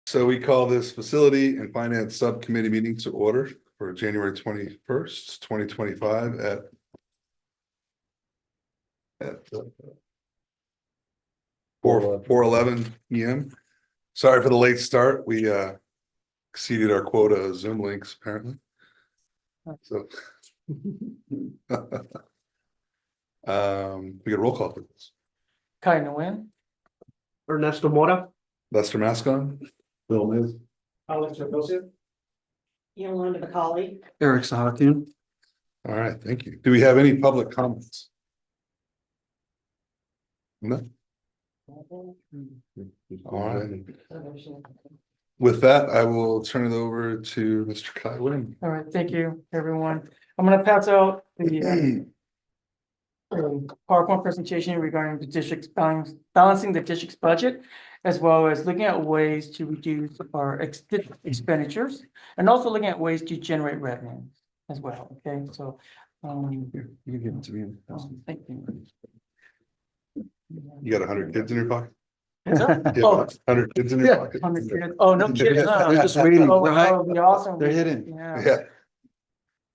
So we call this Facility and Finance Subcommittee meeting to order for January 21st, 2025 at 4:11 p.m. Sorry for the late start. We exceeded our quota of Zoom links apparently. So we get a roll call for this. Kai Nguyen. Ernesto Mora. Lester Mascon. Bill Miz. Alex Dulce. Yolanda McCauley. Eric Sahakian. All right, thank you. Do we have any public comments? No. All right. With that, I will turn it over to Mr. Kai Wynn. All right, thank you, everyone. I'm gonna pass out the PowerPoint presentation regarding the district's balancing the district's budget, as well as looking at ways to reduce our expenditures, and also looking at ways to generate revenue as well. Okay, so You give it to me. thank you. You got 100 kids in your pocket? What's up? You have 100 kids in your pocket? 100 kids. Oh, no kidding. They're just waiting, Oh, right? that would be awesome. They're hidden. Yeah.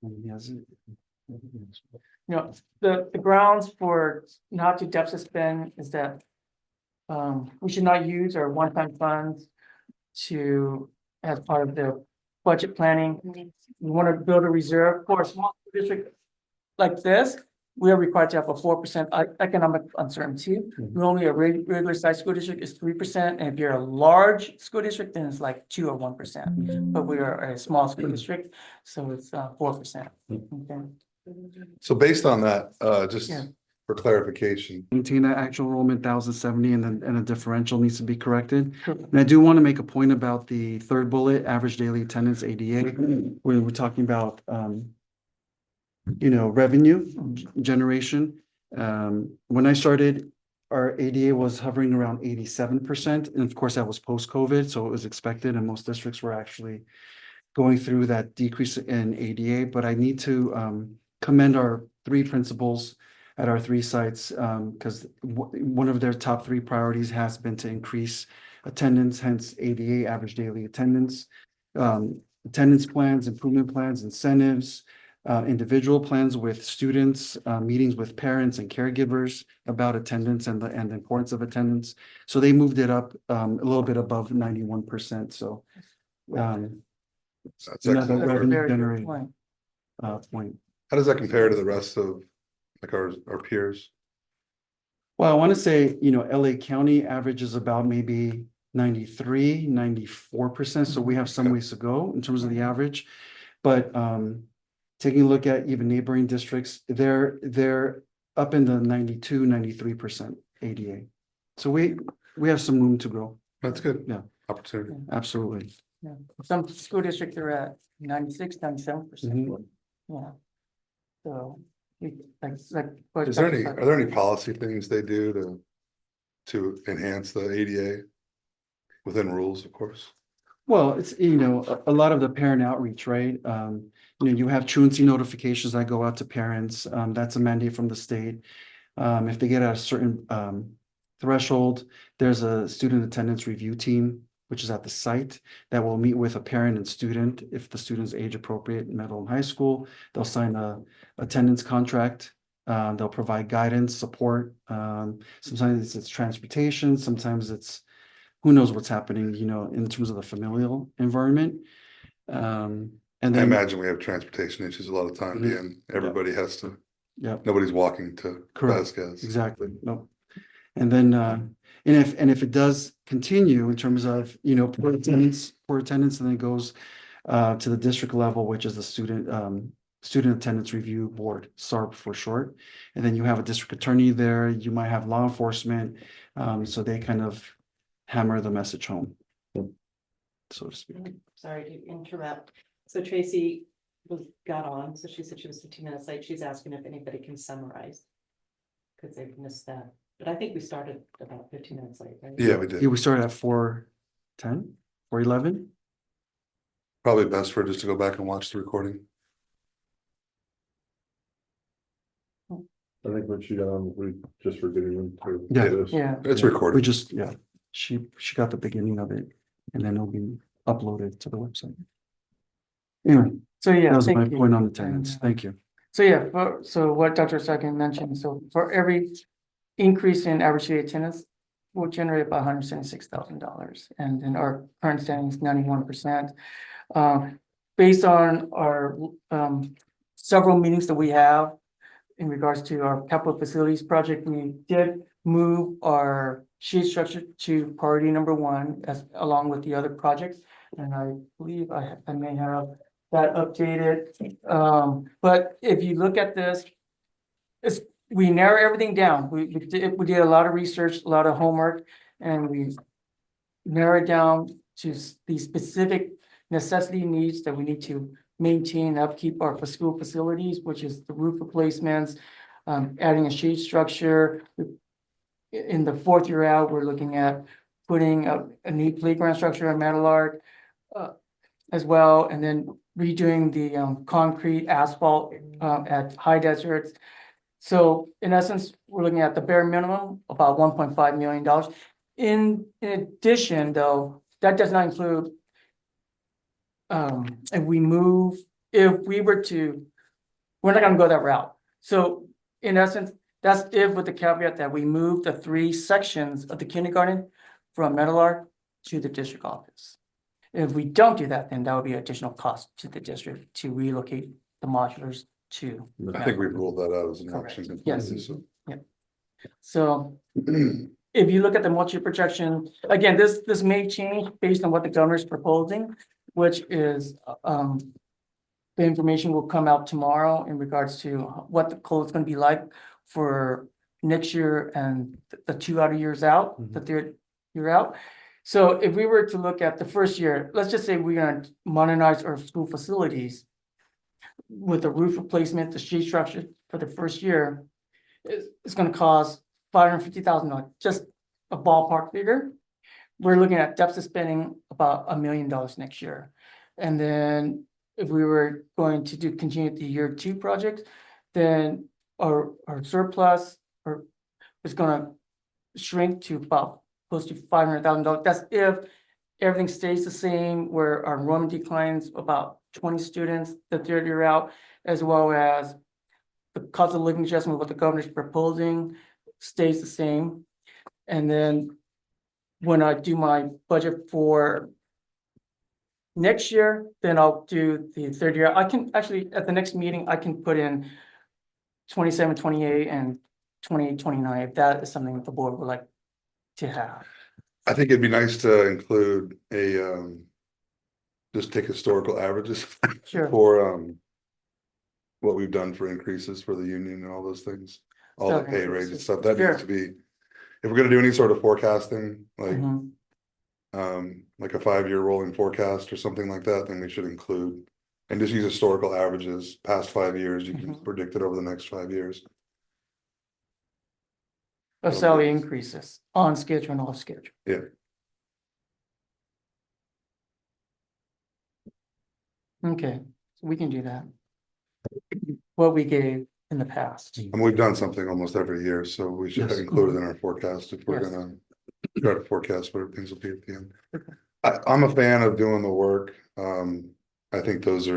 Yeah. You know, the grounds for not to deficit spend is that we should not use our one-time funds to, as part of the budget planning. We want to build a reserve for a small district like this. We are required to have a 4% economic uncertainty. Normally, a regular sized school district is 3%, and if you're a large school district, then it's like 2 or 1%. But we are a small school district, so it's 4%. Okay. So based on that, just Yeah. for clarification, Maintain that actual enrollment 1,070 and a differential needs to be corrected. Sure. And I do want to make a point about the third bullet, average daily attendance ADA, where we're talking about revenue generation. When I started, our ADA was hovering around 87%. And of course, that was post-COVID, so it was expected, and most districts were actually going through that decrease in ADA. But I need to commend our three principals at our three sites, because one of their top three priorities has been to increase attendance, hence ADA, average daily attendance, attendance plans, improvement plans, incentives, individual plans with students, meetings with parents and caregivers about attendance and the importance of attendance. So they moved it up a little bit above 91%. So that's another excellent. revenue Very good generating point. point. How does that compare to the rest of like our peers? Well, I want to say, LA County averages about maybe 93, 94%. So we have some ways to go in terms of the average. But taking a look at even neighboring districts, they're up in the 92, 93% ADA. So we have some room to grow. That's good. Yeah. Opportunity. Absolutely. Yeah, some school districts are at 96, 97%. Yeah. So, like. Are there any policy things they do to enhance the ADA within rules, of course? Well, it's, a lot of the parent outreach, right? You have truancy notifications that go out to parents. That's a mandate from the state. If they get at a certain threshold, there's a student attendance review team, which is at the site, that will meet with a parent and student. If the student's age appropriate in middle and high school, they'll sign a attendance contract. They'll provide guidance, support. Sometimes it's transportation, sometimes it's who knows what's happening, in terms of the familial environment. And I then, imagine we have transportation issues a lot of times, and everybody has to, nobody's walking to correct, Vasquez. exactly, no. And then, and if it does continue in terms of, poor attendance, and then it goes to the district level, which is the student attendance review board, SARB for short. And then you have a district attorney there, you might have law enforcement, so they kind of hammer the message home, so to speak. Sorry to interrupt. So Tracy got on, so she said she was 15 minutes late. She's asking if anybody can summarize, because they've missed that. But I think we started about 15 minutes late, right? Yeah, we did. Yeah, we started at 4:10, 4:11. Probably best for just to go back and watch the recording. I think what she got on, we just were getting into. Yeah. this. Yeah. It's We recorded. just, she got the beginning of it. and then it'll be uploaded to the website. Anyway, So, yeah. that was my thank you. point on attendance. And, Thank you. So, yeah, so what Dr. Sagan mentioned, so for every increase in average daily attendance, will generate about $176,000, and then our current standing is 91%. Based on our several meetings that we have in regards to our capital facilities project, we did move our sheet structure to priority number 1 as along with the other projects. And I believe I may have that updated. But if you look at this, we narrow everything down. We did a lot of research, a lot of homework, and we narrowed down to the specific necessity needs that we need to maintain and upkeep our school facilities, which is the roof replacements, adding a shade structure. In the 4th year out, we're looking at putting a new playground structure at Meadowlark as well, and then redoing the concrete asphalt at High Deserts. So in essence, we're looking at the bare minimum, about $1.5 million. In addition, though, that does not include if we were to, we're not gonna go that route. So in essence, that's if with the caveat that we move the 3 sections of the kindergarten from Meadowlark to the district office. If we don't do that, then that would be additional cost to the district to relocate the modulars to. I think we ruled that out as an Correct. option. Yes. completely, So so. if you look at the multi-projection, again, this may change based on what the governor's proposing, which is, the information will come out tomorrow in regards to what the code is gonna be like for next year and the 2 other years out, the 3rd year out. So if we were to look at the first year, let's just say we're gonna modernize our school facilities with the roof replacement, the street structure for the first year, it's gonna cost $550,000, just a ballpark figure. We're looking at deficit spending about $1 million next year. And then if we were going to continue the year 2 project, then our surplus is gonna shrink to about close to $500,000. That's if everything stays the same, where our enrollment declines about 20 students the 3rd year out, as well as the cost of living adjustment, what the governor's proposing stays the same. And then when I do my budget for next year, then I'll do the 3rd year. I can actually, at the next meeting, I can put in 27, 28, and 28, 29, if that is something that the board would like to have. I think it'd be nice to include just take historical averages Sure. for what we've done for increases for the union and all those things. All the pay raises and stuff, that needs to be, if we're gonna do any sort of forecasting, like Mhm. like a 5-year rolling forecast or something like that, then we should include. And just use historical averages, past 5 years, you can predict it over the next 5 years. Of salary increases on schedule and off schedule. Yeah. Okay, so we can do that. What we gave in the past. And we've done something almost every year, so we should Yes. include it in our forecast if we're Yes. gonna try to forecast what things will be at the end. I'm a fan of doing the work. I think those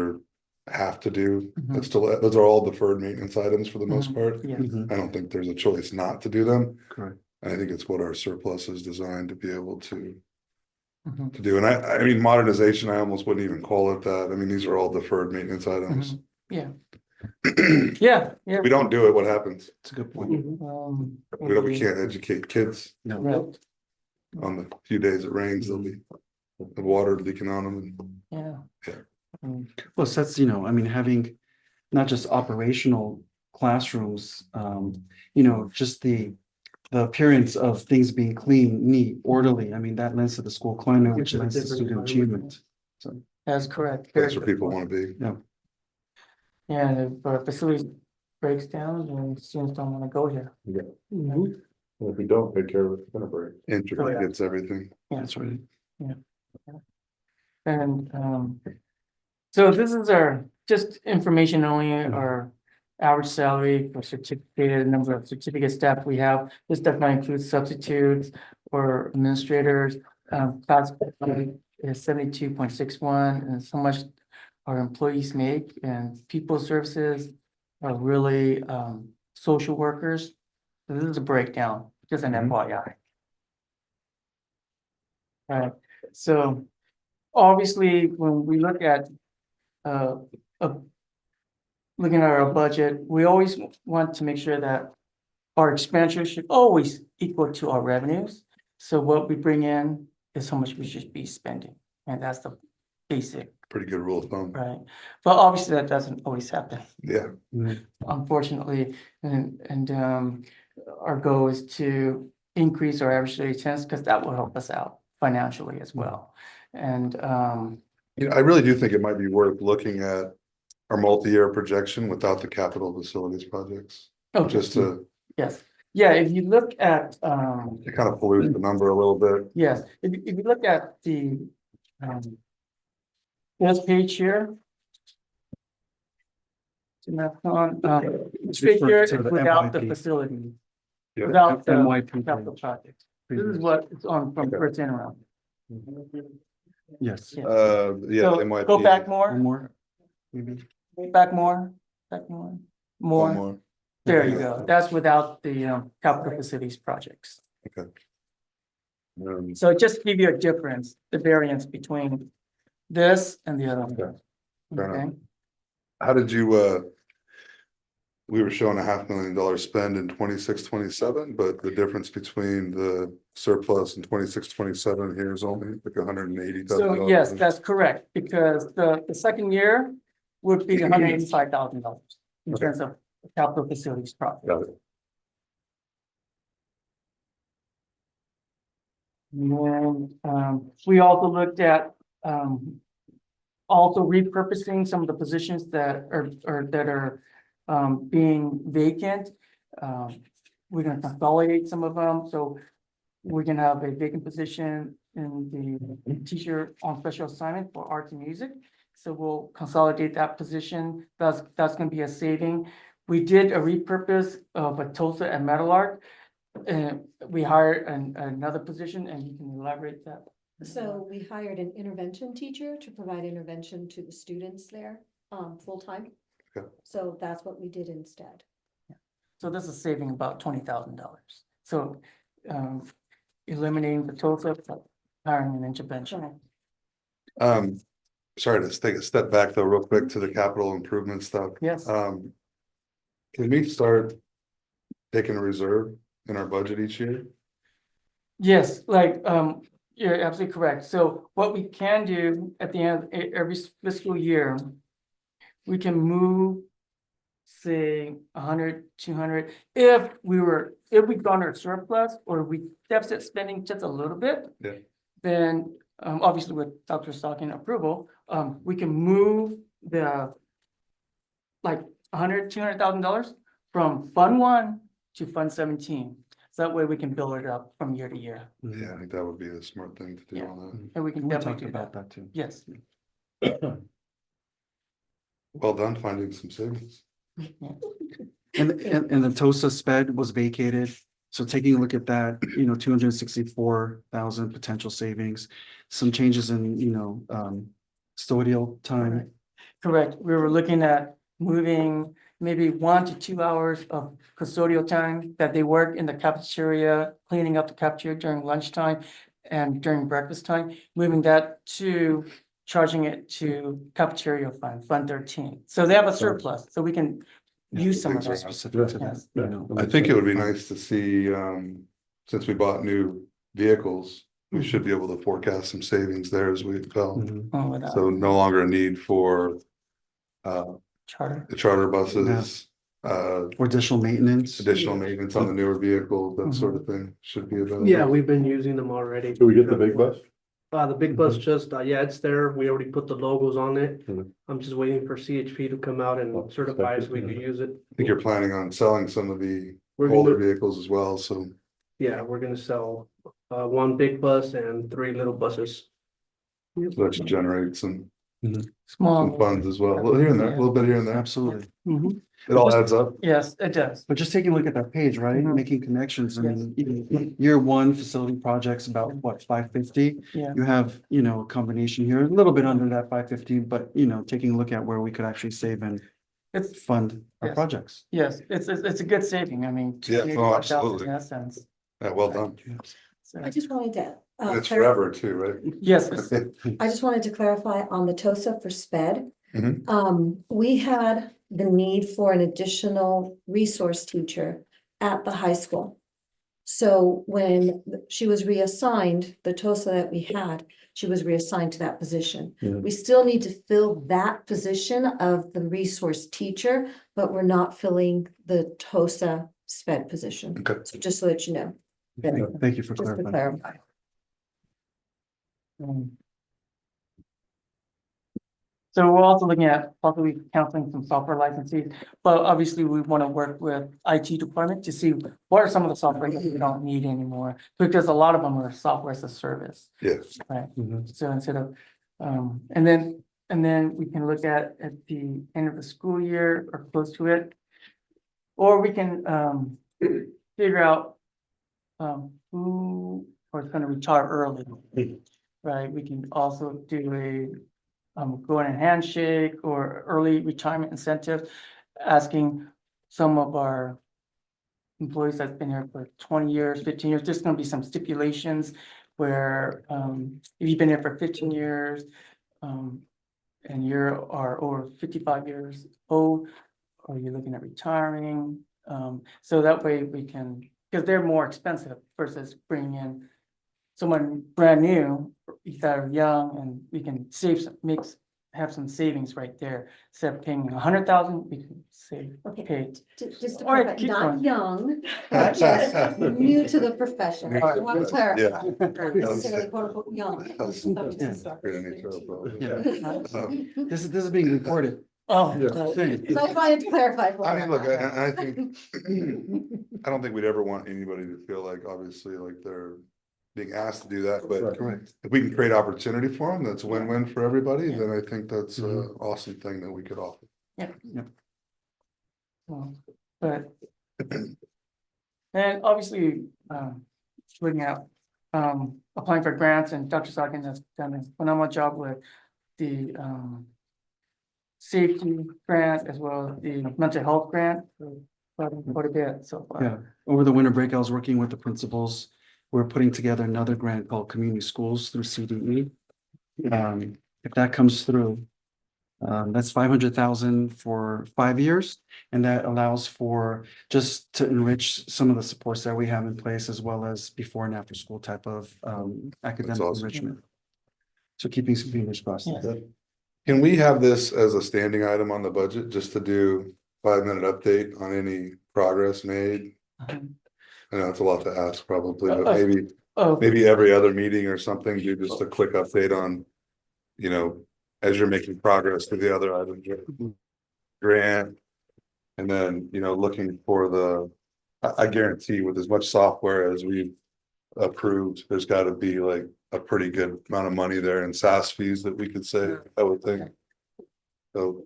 have to do. Mhm. Those are all deferred maintenance items for the most Mhm. part. Yeah, Mhm. I don't think there's a choice not to do them. Correct. And I think it's what our surplus is designed to be able to Mhm. do. And I mean, modernization, I almost wouldn't even call it that. I mean, these are all deferred maintenance items. yeah, If yeah, yeah. we don't do it, what happens? It's a good point. We can't educate kids No. Right, on the few days it rains, there'll be the water leaking on them. yeah. Yeah. Plus, that's, I mean, having not just operational classrooms, just the appearance of things being clean, neat, orderly. I mean, that lends to the school climate, which lends to student achievement. So, That's correct. That's where people want to be. Yeah, and if our facility breaks down, then students don't want to go here. And if we don't take care of it, it's gonna break. Internet gets everything. that's right. And so this is our just information only, our average salary for certificated number of certificate staff we have. This does not include substitutes or administrators classified is 72.61, and so much our employees make, and people services are really, social workers. So this is a breakdown, just an Mhm. FYI. Right, so obviously, when we look at, uh, looking at our budget, we always want to make sure that our expenditures should always equal to our revenues. So what we bring in is how much we should be spending, and that's the basic, Pretty good rule of thumb. right? But obviously, that doesn't always happen, Yeah, unfortunately, and our goal is to increase our average daily attendance, because that will help us out financially as well. And you know, I really do think it might be worth looking at our multi-year projection without the capital facilities projects. okay, Just to, yes, yeah, if you look at it kind of pollutes the number a little bit. yes, if you look at the this page here. This page here is to the without the MYP. facility, Yeah. without the NYP capital page. projects. This is what it's on from Okay. first interim. Yes. Yeah. Yeah, So MYP. go back One more, more, maybe. back more, One more. more. There you go. That's without the capital facilities projects. So just to give you a difference, the variance between this and the other one. Okay. Fair Okay, enough. How did you, we were showing $500,000 spend in 26-27, but the difference between the surplus in 26-27 here is only like $180,000. so yes, that's correct, because the second year would be $185,000 in Okay. terms of capital facilities project. Got it. And we also looked at also repurposing some of the positions that are being vacant. We're gonna consolidate some of them, so we're gonna have a vacant position in the teacher on special assignment for arts and music. So we'll consolidate that position. That's gonna be a saving. We did a repurpose of a Tulsa and Metal Art. We hired another position, and you can elaborate that. So we hired an intervention teacher to provide intervention to the students there, full-time. Okay. So that's what we did instead. So this is saving about $20,000. So eliminating the total, hiring an intervention. Sorry to take a step back though, real quick to the capital improvement stuff. Yes, Can we start taking a reserve in our budget each year? yes, like, you're absolutely correct. So what we can do at the end of every fiscal year, we can move, say, 100, 200, if we've gone our surplus or we deficit spending just a little bit. Yeah. Then, obviously with Dr. Stocking approval, we can move the like $200,000 from Fund 1 to Fund 17. So that way we can build it up from year to year, Yeah, I think that would be a smart thing to do Yeah. on and we can We definitely talked do about that. that too. Yes. that. Well done finding some savings. And the TOSA sped was vacated. So taking a look at that, 264,000 potential savings, some changes in, custodial time. Correct. We were looking at moving maybe 1 to 2 hours of custodial time that they work in the cafeteria, cleaning up the cafeteria during lunchtime and during breakfast time, moving that to charging it to cafeteria fund 13. So they have a surplus, so we can use some of Things are that. Specific to that, Yes. I think it would be nice to see, since we bought new vehicles, we should be able to forecast some savings there as we go. Mhm. Without So no longer a need for charter. the charter buses, Or additional maintenance. additional maintenance on the newer vehicles, that sort of thing should be available. Yeah, we've been using them already. Do we get the big bus? The big bus just, yeah, it's there. We already put the logos on it. Mhm. I'm just waiting for CHP to come out and certify so we can use it. I think you're planning on selling some of the We're older gonna, vehicles as well, so yeah, we're gonna sell, one big bus and 3 little buses. that should generate some Small. some funds as well, here and there, a little bit here and there, Absolutely. Mhm. it all adds up. Yes, it does. But just taking a look at that page, right, Mhm. making connections, I Yes. mean, year one facility projects about what, 550? Yeah. You have, a combination here, a little bit under that 550, but taking a look at where we could actually save and It's, fund our Yes. projects. yes, it's a good saving. I mean. Yeah, oh, 285,000 absolutely. In that sense. Yeah, well done. So, I just wanted to. And it's clarify- forever too, right? yes, it's- I just wanted to clarify on the TOSA for SPED. Mhm. We had the need for an additional resource teacher at the high school. So when she was reassigned, the TOSA that we had, she was reassigned to that position. Yeah. We still need to fill that position of the resource teacher, but we're not filling the TOSA SPED position. Okay. So just so that you know. Thank you for Just to clarifying. clarify. So we're also looking at possibly canceling some software licenses, but obviously we want to work with IT department to see what are some of the software that we don't need anymore, because a lot of them are software as a service, Yes, right? Mhm. So instead of, and then we can look at the end of the school year or close to it. Or we can, figure out, who is gonna retire early. Right, we can also do a, go in a handshake or early retirement incentive, asking some of our employees that's been here for 20 years, 15 years, there's gonna be some stipulations where, if you've been here for 15 years, and are over 55 years old, or you're looking at retiring, so that way we can, because they're more expensive versus bringing in someone brand new that are young, and we can have some savings right there. Instead of paying 100,000, we can save, Okay. pay. Just to All right, clarify, keep not going. young, but just new to the profession. New I to want to the- clarify. yeah. Not necessarily quote unquote young. Create any trouble. Yeah. This is being recorded. Oh, Yeah. So I wanted to clarify. for I mean, look, her. I think, I don't think we'd ever want anybody to feel like, obviously, like they're being asked to do that, but Right. Correct. if we can create opportunity for them, that's a win-win for everybody, Yeah. then I think that's an Mhm. awesome thing that we could offer. But. And obviously, looking at, applying for grants, and Dr. Sagan has done a phenomenal job with the, safety grant as well as the mental health grant. Quite a bit so far. Yeah, over the winter break, I was working with the principals. We're putting together another grant called Community Schools through CDE. If that comes through, that's 500,000 for 5 years. And that allows for just to enrich some of the supports that we have in place, as well as before and after school type of academic awesome. enrichment. So keeping some fingers crossed. Yes. Can we have this as a standing item on the budget, just to do 5-minute update on any progress made? I know it's a lot to ask probably, but maybe, Oh, maybe every other meeting or something, do just a quick update on, as you're making progress to the other items, grant. And then, looking for I guarantee with as much software as we've approved, there's gotta be like a pretty good amount of money there in SaaS fees that we could save, I would think. So,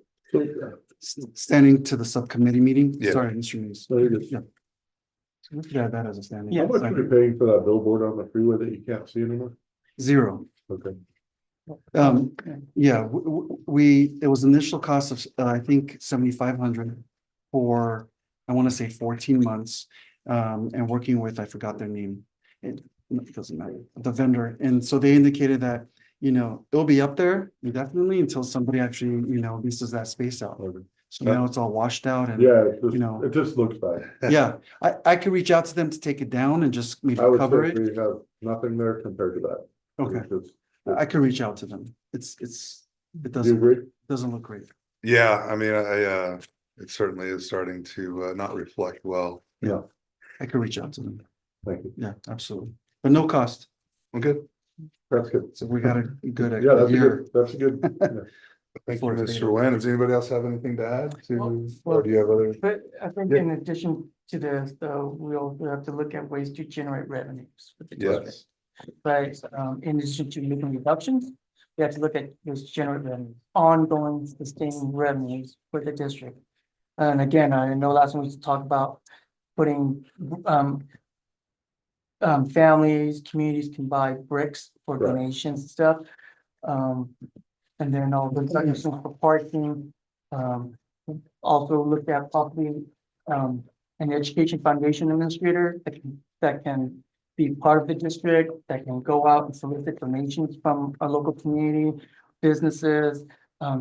Standing to the subcommittee meeting. Yeah. Sorry, Mr. News. No, you're good. Yeah. So we could add that as a standing. Yeah. How much are you paying for that billboard on the freeway that you can't see anymore? 0. Okay. Yeah, it was initial cost of, I think, 7,500 for, I want to say 14 months. And working with, I forgot their name. It doesn't matter, the vendor. And so they indicated that, it'll be up there indefinitely until somebody actually, leases that space out. Okay. So now it's all washed out and, Yeah, it it just looks bad. yeah, I could reach out to them to take it down and just maybe I would cover say it. we have nothing there compared to that. Okay, It's just- I could reach out to them. It Do you doesn't agree? look great. yeah, I mean, it certainly is starting to not reflect well. Yeah, I could reach out to them. thank you. Yeah, absolutely. But no cost. Okay, That's good. So we got a good Yeah, that's a year. good, that's a good. yeah. thank you, Before it's Mr. faded. Wen. Does anybody else have anything to add to, Well, or do you have other? but I think Yeah. in addition to this, though, we'll have to look at ways to generate revenues. For the district. Yes, Right, in addition to living reductions, we have to look at those general revenues, ongoing sustaining revenues for the district. And again, I know last time we talked about putting, families, communities can buy bricks for Right. donations and stuff. And then all the donations for parking, also looked at possibly, an education foundation administrator that can be part of the district, that can go out and solicit donations from a local community, businesses,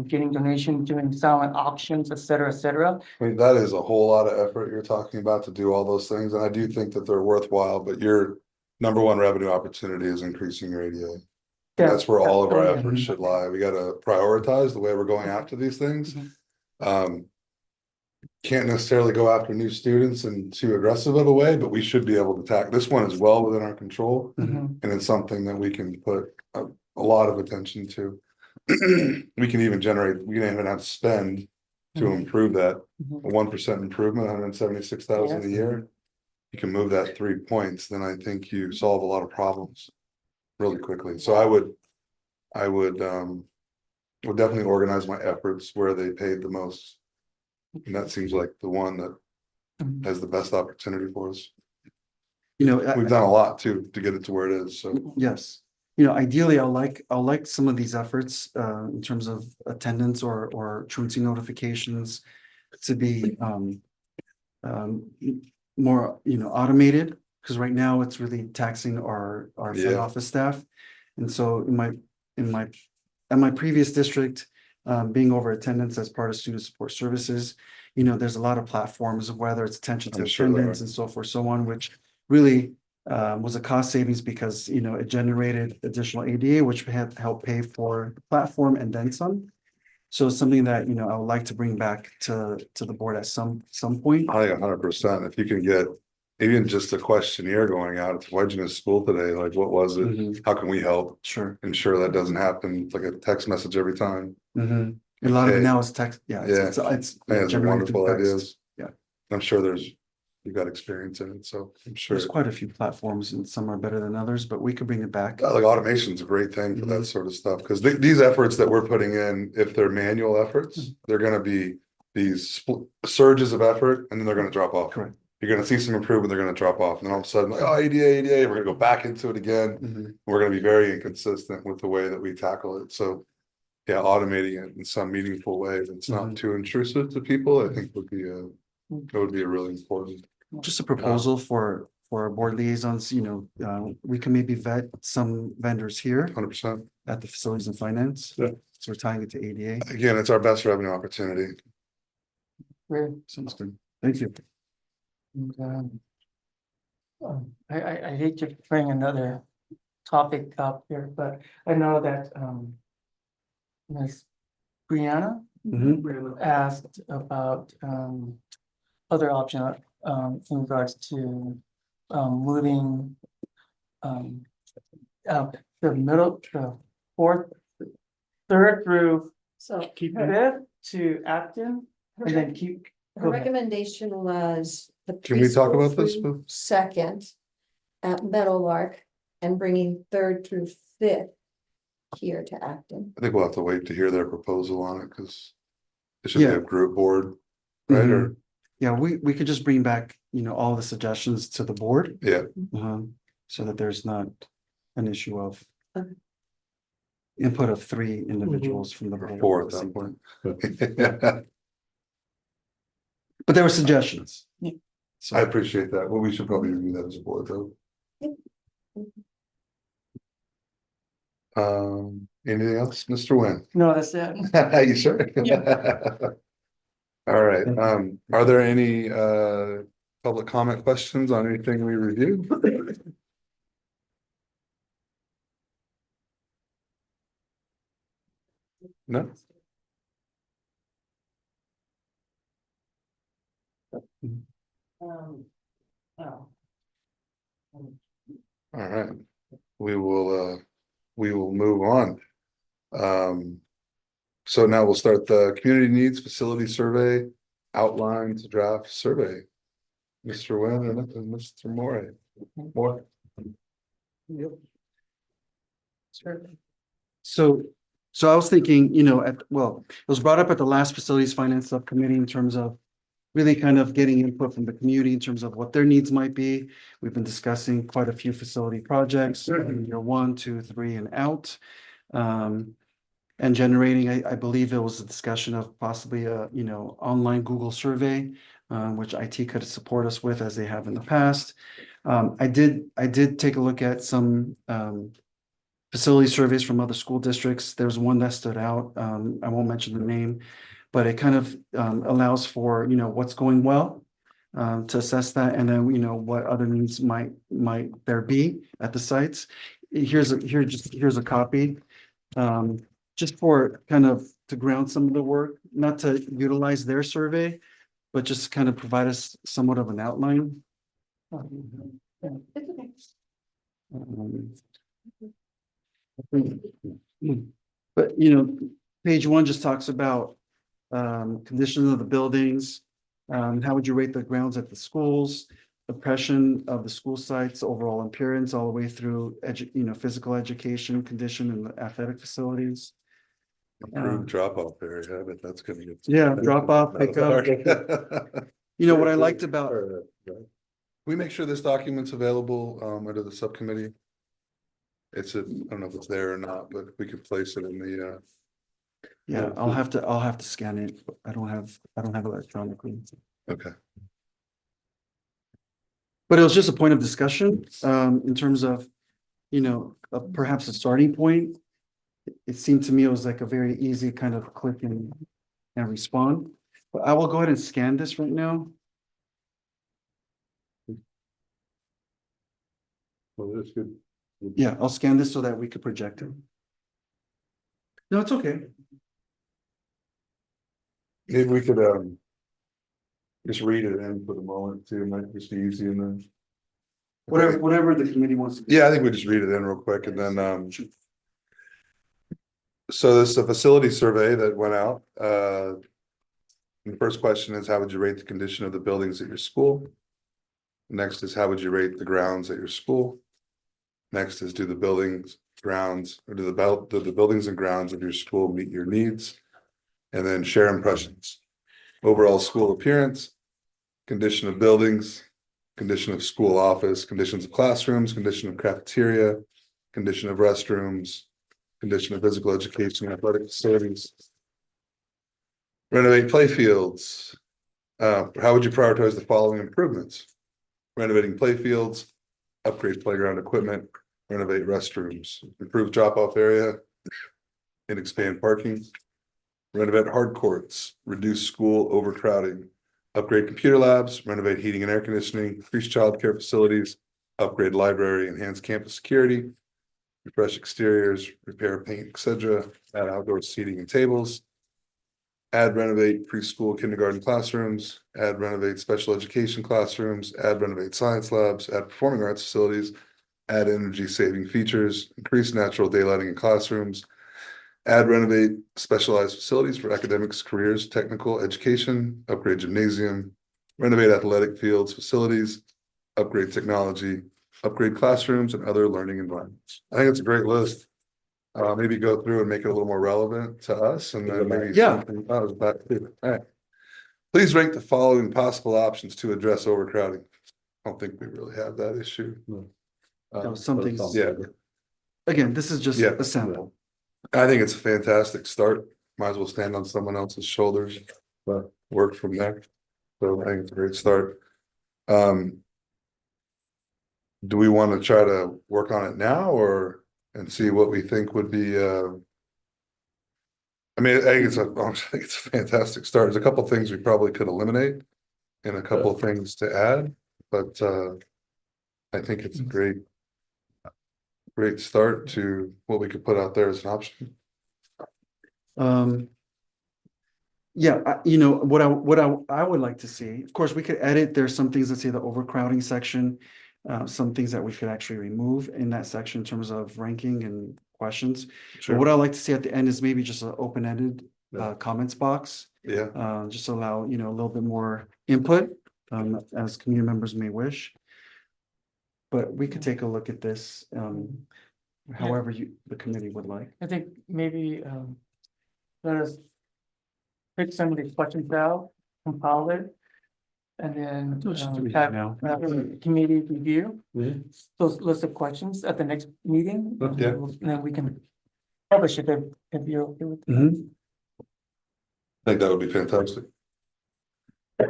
getting donations, doing silent auctions, et cetera, et cetera. I mean, that is a whole lot of effort you're talking about to do all those things, and I do think that they're worthwhile, but your number one revenue opportunity is increasing your ADA. That's where all of our Yeah. efforts should lie. We gotta prioritize the way we're going after these things. Can't necessarily go after new students in too aggressive of a way, but we should be able to tackle, this one is well within our control. Mhm. And it's something that we can put a lot of attention to. We can even have to spend to Mhm. improve that, Mhm. a 1% improvement, 176,000 a Yes. year. You can move that 3 points, then I think you solve a lot of problems really quickly. So I would definitely organize my efforts where they paid the most. And that seems like the one that Mhm. has the best opportunity for us. You know, We've done a lot to get it to where it is, so. yes, you know, ideally, I'll like some of these efforts, in terms of attendance or truancy notifications to be, more, you know, automated, because right now it's really taxing our front Yeah. office staff. And so at my previous district, being over attendance as part of student support services, you know, there's a lot of platforms, whether it's attention to I'm sure there attendance and so forth, so on, which really was a cost savings because, you know, it generated additional ADA, which had helped pay for the platform and then some. So it's something that, you know, I would like to bring back to the board at some point. I think 100%, if you can get even just a questionnaire going out, it's why'd you miss school today? Like, what was it? Mhm. How can we help Sure. ensure that doesn't happen? It's like a text message every time. Mhm. A lot of it Okay. now is text, yeah, it's Yeah, it's generated through wonderful text. ideas. Yeah. I'm sure you've got experience in it, so I'm sure. There's quite a few platforms and some are better than others, but we could bring it back. Like automation is a great thing for that Mhm. sort of stuff, because these efforts that we're putting in, if they're manual efforts, they're gonna be these surges of effort, and then they're gonna drop off. Correct. You're gonna see some improvement, they're gonna drop off, and then all of a sudden, like, oh, ADA, we're gonna go back into it again. Mhm. We're gonna be very inconsistent with the way that we tackle it, so. Yeah, automating it in some meaningful way that's not Mhm. too intrusive to people, I think would be a really important. Just a proposal for our board liaisons, you know, we can maybe vet some vendors here 100%. at the facilities and finance. Yeah. So we're tying it to ADA. Again, it's our best revenue opportunity. Great. Sounds good. Thank you. And, I hate to bring another topic up here, but I know that, Ms. Brianna Mhm. asked about, other option, in regards to, moving, the fourth, third through So fifth to Acton, and then keep. her go ahead. recommendation was the. Can we talk preschool about this, through Boo? Second at Meadowlark and bringing third through fifth here to Acton. I think we'll have to wait to hear their proposal on it, because it should be Yeah. a group board, right, or, Yeah, we could just bring back, you know, all the suggestions to the board, yeah, so that there's not an issue of Okay. input of 3 individuals from the or board. 4 at at the same that time. point. But there were suggestions. Yeah. So I appreciate that, well, we should probably review that as a board, though. Anything else, Mr. Nguyen? No, that's it. You sure? All right, are there any public comment questions on anything we reviewed? No? Oh. All right, we will move on. So now we'll start the community needs facility survey outlines draft survey. Mr. Nguyen and Mr. Moore. Moore. Yep. Sure. So So I was thinking, well, it was brought up at the last Facilities Finance Subcommittee in terms of really kind of getting input from the community in terms of what their needs might be. We've been discussing quite a few facility projects, year 1, 2, 3, and out. And generating, I believe it was a discussion of possibly a, online Google survey, which IT could support us with as they have in the past. I did take a look at some facility surveys from other school districts. There's one that stood out. I won't mention the name, but it kind of allows for, what's going well, to assess that, and then, what other needs might there be at the sites. Here's a copy. Just for kind of to ground some of the work, not to utilize their survey, but just kind of provide us somewhat of an outline. Um, But, page 1 just talks about condition of the buildings. How would you rate the grounds at the schools? Impression of the school sites, overall appearance, all the way through physical education, condition, and the athletic facilities. Improved drop off area, but that's gonna get. Yeah, drop off, pick up. What I liked about, We make sure this document's available under the subcommittee. I don't know if it's there or not, but we could place it in the yeah, I'll have to scan it. I don't have it electronically. okay. But it was just a point of discussion, in terms of, perhaps a starting point. It seemed to me it was like a very easy kind of click and respond. But I will go ahead and scan this right now. Well, that's good. Yeah, I'll scan this so that we could project it. No, it's okay. Maybe we could just read it in for the moment too, might just be easy and then. Whatever the committee wants to do. Yeah, I think we just read it in real quick and then so this is a facility survey that went out. The first question is, how would you rate the condition of the buildings at your school? Next is, how would you rate the grounds at your school? Next is, do the buildings, grounds, or do the buildings and grounds of your school meet your needs? And then share impressions. Overall school appearance, condition of buildings, condition of school office, conditions of classrooms, condition of cafeteria, condition of restrooms, condition of physical education and athletic facilities. Renovate playfields. How would you prioritize the following improvements? Renovating playfields, upgrade playground equipment, renovate restrooms, improve drop-off area, and expand parking. Renovate hard courts, reduce school overcrowding, upgrade computer labs, renovate heating and air conditioning, increase childcare facilities, upgrade library, enhance campus security, refresh exteriors, repair paint, etc., add outdoor seating and tables, add renovate preschool kindergarten classrooms, add renovate special education classrooms, add renovate science labs, add performing arts facilities, add energy saving features, increase natural daylighting in classrooms, add renovate specialized facilities for academics, careers, technical education, upgrade gymnasium, renovate athletic fields, facilities, upgrade technology, upgrade classrooms and other learning environments. I think it's a great list. Maybe go through and make it a little more relevant to us and then maybe. Yeah. All right. Please rank the following possible options to address overcrowding. I don't think we really have that issue. Some things. Yeah, Again, this is just Yeah. a sample. I think it's a fantastic start. Might as well stand on someone else's shoulders, but work from there. So I think it's a great start. Do we want to try to work on it now or and see what we think would be I mean, I think it's a fantastic start. There's a couple things we probably could eliminate and a couple things to add, but I think it's a great start to what we could put out there as an option. Yeah, what I would like to see, of course, we could edit, there's some things that say the overcrowding section. Some things that we could actually remove in that section in terms of ranking and questions. But what I like to see at the end is maybe just an open-ended comments box. Yeah, Just allow, a little bit more input, as community members may wish. But we could take a look at this, however the committee would like. I think maybe, let us pick some of these questions out, compile it. And then, Let's do it have now. a committee review Mhm. those list of questions at the next meeting. Yeah. And then we can publish it if you're okay with it. Mhm. I think that would be fantastic. I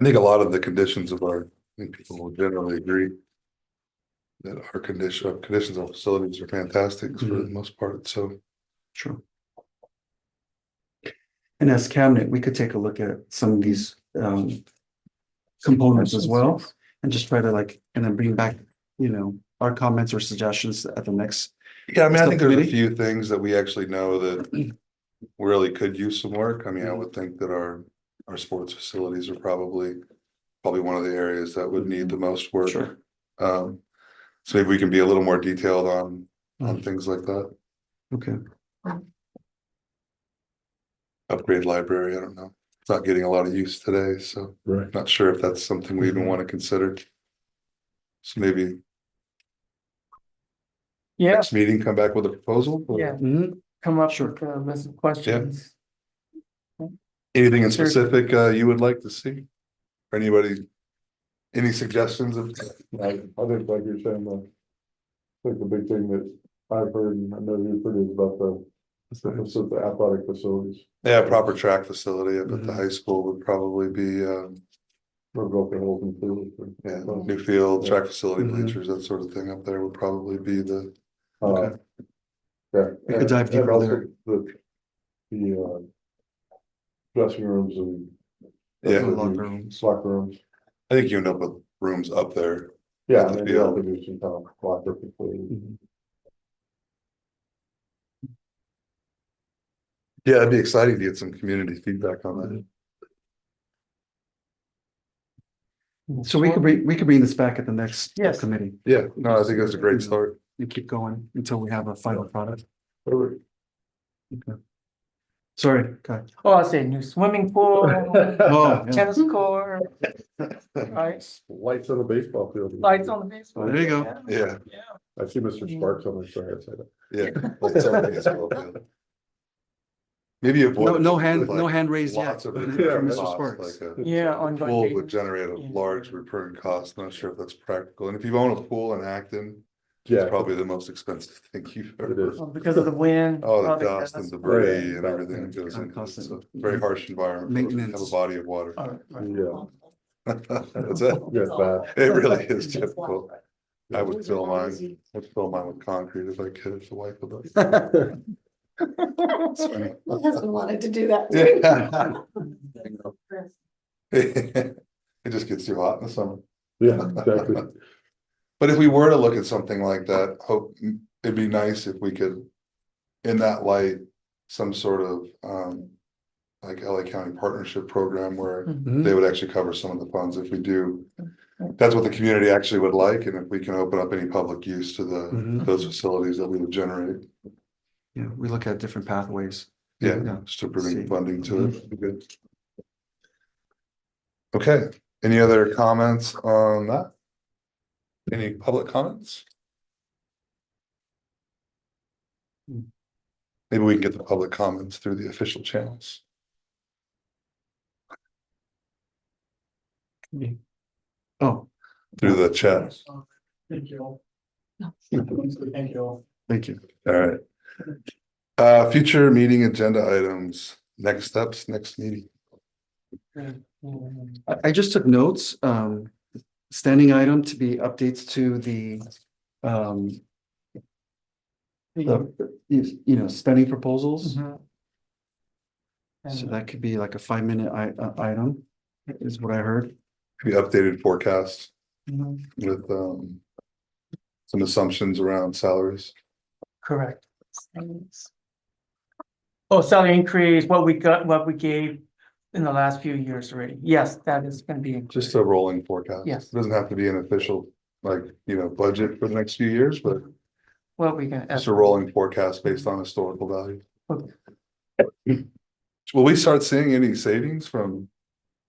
think a lot of the conditions of I think people will generally agree. That our conditions of facilities are fantastic for the most part, so. Sure. And as cabinet, we could take a look at some of these components as well, and just try to and then bring back, our comments or suggestions at the next. Yeah, I mean, I think there's a Subcommittee? few things that we actually know that really could use some work. I mean, I would think that our sports facilities are probably one of the areas that would need the most work. Sure. So maybe we can be a little more detailed on Mhm. things like that. Okay. Upgrade library, I don't know. It's not getting a lot of use today, so Right. not sure if that's something we even Mhm. want to consider. So maybe Yeah, next meeting, come back with a proposal. or yeah, Mhm. come up Sure. with a list of questions. Anything in Sure. specific you would like to see? Or anybody, any suggestions of? I think like you're saying, I think the big thing that I've heard, and I know you've heard is about the athletic facilities. Yeah, proper track facility up at the Mhm. high school would probably be, Or go up the hills and fields. yeah, new field, track facility Mhm. bleachers, that sort of thing up there would probably be the. Okay. Yeah. We could dive and deeper also there. The dressing rooms and. Yeah. Locker rooms. Locker rooms. I think you end up with rooms up there. Yeah, At the and you have field. to do some kind of locker facility. Mhm. Yeah, it'd be exciting to get some community feedback on that. So we could bring this back at the next Yes. committee Yeah, no, I think that's a great start. and keep going until we have a final product. Perfect. Sorry, okay. Oh, I'll say new swimming pool, Oh, yeah. tennis court, right? Lights on the baseball field. Lights on the baseball. There you go. Yeah, Yeah. I see Mr. Sparks on my side. yeah. Like something is well done. Maybe avoid. No hand raised yet. Lots of from recurring Mr. costs, Sparks. like a Yeah, on. pool would generate a Yeah. large recurring cost, not sure if that's practical, and if you own a pool in Acton. Yeah. It's probably the most expensive thing you've It ever. is. Oh, because of the wind. Oh, the all the dust and gas. debris Yeah. and everything that goes into it. It's a very harsh environment. for us to Have a Maintenance. body of water. All right, right. Yeah. That's it. Yeah, it's bad. It really is difficult. I would fill mine with concrete if I could, if the wife would. let me. My husband wanted to do that. too. Yeah. It just gets too hot in the summer. Yeah, exactly. But if we were to look at something like that, it'd be nice if we could, in that light, some sort of, like LA County partnership program where Mhm. they would actually cover some of the funds if we do. That's what the community actually would like, and if we can open up any public use to Mhm. those facilities that we would generate. Yeah, we look at different pathways. Yeah, Yeah. just to bring See. funding to it, would be good. Okay, any other comments on that? Any public comments? Maybe we can get the public comments through the official channels. Oh, Through the chat. Thank you. Thank you. thank you. All right. Future meeting agenda items, next steps, next meeting. I just took notes, standing item to be updates to the spending proposals. Mhm. So And, that could be like a 5-minute item, is what I heard. The updated forecast mhm, with some assumptions around salaries. correct. Oh, salary increase, what we gave in the last few years already. Yes, that is gonna be. Just a rolling forecast. Yes. It doesn't have to be an official, budget for the next few years, but What we can. just a rolling forecast based on historical value. Okay. Will we start seeing any savings from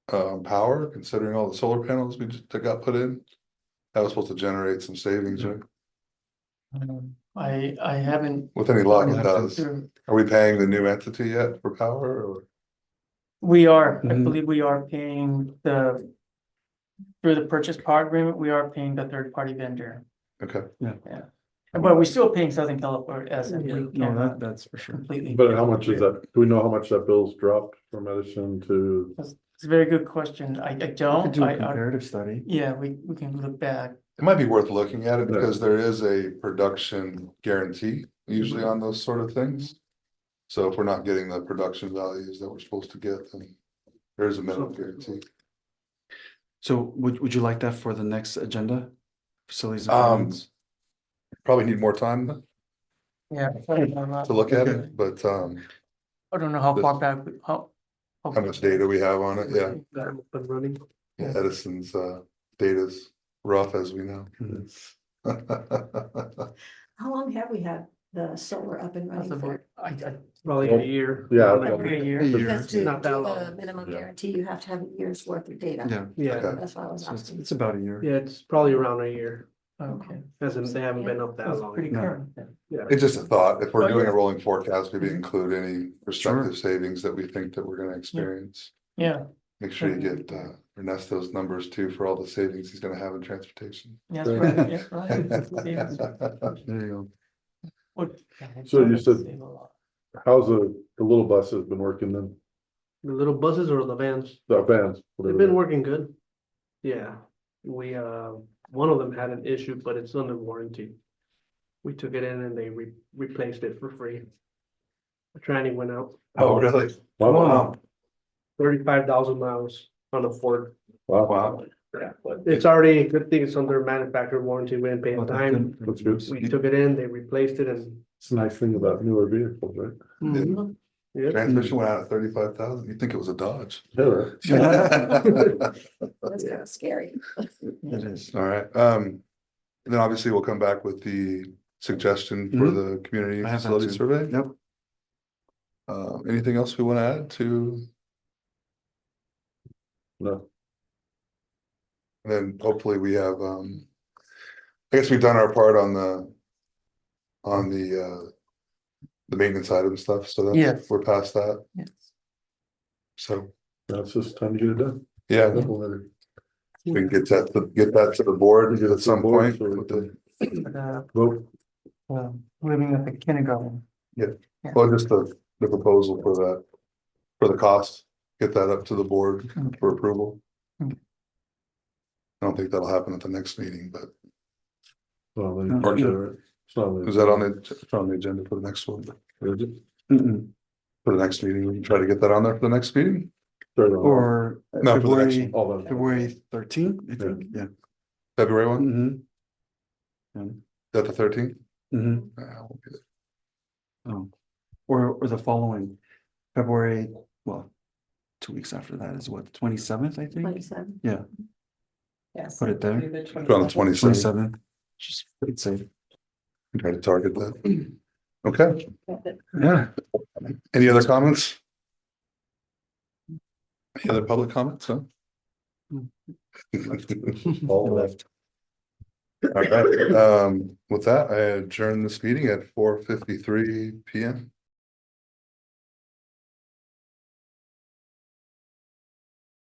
power, considering all the solar panels that got put in? That was supposed to generate some savings, right? I haven't. With any luck, We'll it have to- does. Are we paying the new entity yet for power or? We are, I Mhm. believe we are paying through the purchase power agreement, we are paying the third party vendor. Okay, But we're still paying Southern California as we No, cannot that's for sure. completely. But how much is that? Do we know how much that bill's dropped from Edison to? It's a very good question. I We could don't, do a I, comparative study. yeah, we can look back. it might be worth looking at it because there is a production guarantee usually on those sort of things. So if we're not getting the production values that we're supposed to get, then there is a minimum guarantee. So would you like that for the next agenda? Facilities and Um, finance? Probably need more time Yeah. to look at it, but I don't know how far back, how much data we have on it, yeah. Got 'em up and running. Yeah, Edison's data's rough as we know. How long have we had the solar up and That's running about, for? Probably a year. Yeah. a year. A year. Because to Not that do long. a minimum Yeah. guarantee, you have to have a year's worth of data. Yeah, Yeah, That's why I was so asking. it's about a year. yeah, it's probably around a year. Okay, They haven't been up that that's long. pretty No. current. then. Yeah. It's just a thought, if we're Oh, doing yeah. a rolling forecast, maybe Mhm. include any prospective savings that we think that we're gonna experience. Yeah, Make sure you get Ernesto's numbers too for all the savings he's gonna have in transportation. that's right, yeah, right. There you What- So you said- Save a lot. How's the little buses been working then? The little buses or the vans? The vans? They've been working good. Yeah, we, one of them had an issue, but it's under warranty. We took it in and they replaced it for free. The tranny went out, Oh, really? Wow. 35,000 miles on a Ford. Wow. Yeah, but it's already, good thing it's under manufacturer warranty, we didn't pay go. in time. That's good. We took it in, they replaced it and. It's a nice thing about newer vehicles, right? Mhm. Yeah, Transmission went out at 35,000, you'd think it was a Dodge. Yeah, right. That's kind of scary. It is. All right, and then obviously we'll come back with the suggestion for Mhm. the community I have that facility too. survey. Yep. Anything else we want to add to? No, And then hopefully we have, I guess we've done our part on the maintenance item stuff, so Yes. that's, we're past that, Yes. so, that's just time to get it done. yeah. Definitely. We can get that to the board at some point. Board, so we with the- Vote. Living at the kindergarten. Well, just the proposal for the cost, get that up to the board for approval. Okay. I don't think that'll happen at the next meeting, but Well, then, No. it's not on the- is that it's on the agenda for the next one? Is it? Mm-mm. For the next meeting, we can try to get that on there for the next meeting? Start on Or No, for the next February, all of them. February 13th, I think, yeah. February one, Mm-hmm. is that the 13th? Mm-hmm. Oh, or the following, February, well, 2 weeks after that is what, 27th, I think? 27. Yeah, Yes. put it there. It's on the 27th, 27th, just play it safe. try to target that. Okay, Yeah. any other comments? Any other public comments, huh? All Left. All right, with that, I adjourn this meeting at 4:53 PM.